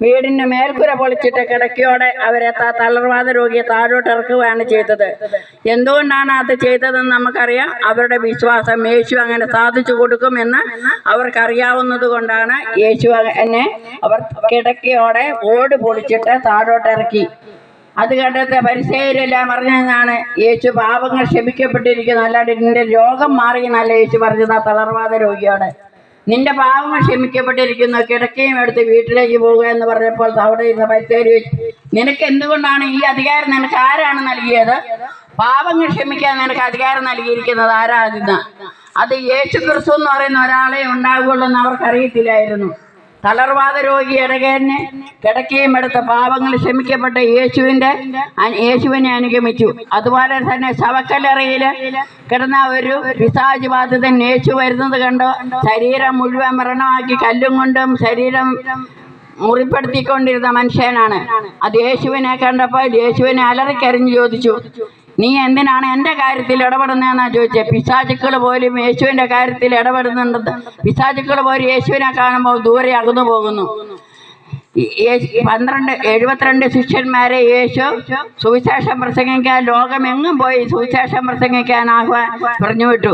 വീടിന്റെ മേൽക്കുര പൊളിച്ചിട്ട് കിടക്കയോടെ അവരെ തളർവാദ രോഗിയെ താഴോട്ട് ഇറക്കുകയാണ് ചെയ്തത്. എന്തുകൊണ്ടാണ് അത് ചെയ്തതെന്ന് നമുക്കറിയാം. അവരുടെ വിശ്വാസം യേശു അങ്ങനെ സാധിച്ചു കൊടുക്കുമെന്ന് അവർക്കറിയാവുന്നത് കൊണ്ടാണ് യേശു എന്നെ അവർ കിടക്കയോടെ ഓട് പൊളിച്ചിട്ട് താഴോട്ട് ഇറക്കി. അത് കണ്ടിട്ട് പരിസേയരെല്ലാം പറഞ്ഞതാണ് യേശു പാപങ്ങൾ ക്ഷമിക്കപ്പെട്ടിരിക്കുന്നു, അല്ലാണ്ട് നിന്റെ രോഗം മാറിയെന്നല്ല യേശു പറഞ്ഞത്. ആ തളർവാദ രോഗിയോട് നിന്റെ പാപങ്ങൾ ക്ഷമിക്കപ്പെട്ടിരിക്കുന്നു, കിടക്കയും എടുത്ത് വീട്ടിലേക്ക് പോകുക എന്ന് പറഞ്ഞപ്പോൾ അവിടെ ഇരുന്ന പരിസേയർ ചോദിച്ചു, നിനക്ക് എന്തുകൊണ്ടാണ് ഈ അധികാരം? നിനക്ക് ആരാണ് നൽകിയത്? പാപങ്ങൾ ക്ഷമിക്കാൻ നിനക്ക് അധികാരം നൽകിയിരിക്കുന്നത് ആരാകുന്ന? അത് യേശു ക്രിസ്തു എന്ന് പറയുന്ന ഒരാളെ ഉണ്ടാവുകയുള്ളൂ എന്ന് അവർക്കറിയത്തില്ലായിരുന്നു. തളർവാദ രോഗി ഇടകേനെ കിടക്കയും എടുത്ത പാപങ്ങൾ ക്ഷമിക്കപ്പെട്ട യേശുവിനെ അനുഗമിച്ചു. അതുപോലെ തന്നെ ശവക്കല്ലറയിൽ കിടന്ന ഒരു പിശാച് ബാധിതൻ യേശു വരുന്നത് കണ്ടോ ശരീരം മുഴുവൻ മരണമാക്കി കല്ലും കൊണ്ടും ശരീരം മുറിപ്പെടുത്തിക്കൊണ്ടിരുന്ന മനുഷ്യനാണ്. അത് യേശുവിനെ കണ്ടപ്പോൾ യേശുവിനെ അലറിക്കരഞ്ഞു ചോദിച്ചു, നീ എന്തിനാണ് എൻ്റെ കാര്യത്തിൽ ഇടപെടുന്നതെന്നാണ് ചോദിച്ചത്. പിശാചുക്കൾ പോലും യേശുവിൻ്റെ കാര്യത്തിൽ ഇടപെടുന്നുണ്ട്. പിശാചുക്കൾ പോലും യേശുവിനെ കാണുമ്പോൾ ദൂരെ അകന്നു പോകുന്നു. 72 ശിഷ്യന്മാരെ യേശു സുവിശേഷം പ്രസംഗിക്കാൻ ലോകമെങ്ങും പോയി സുവിശേഷം പ്രസംഗിക്കാൻ പറഞ്ഞു വിട്ടു.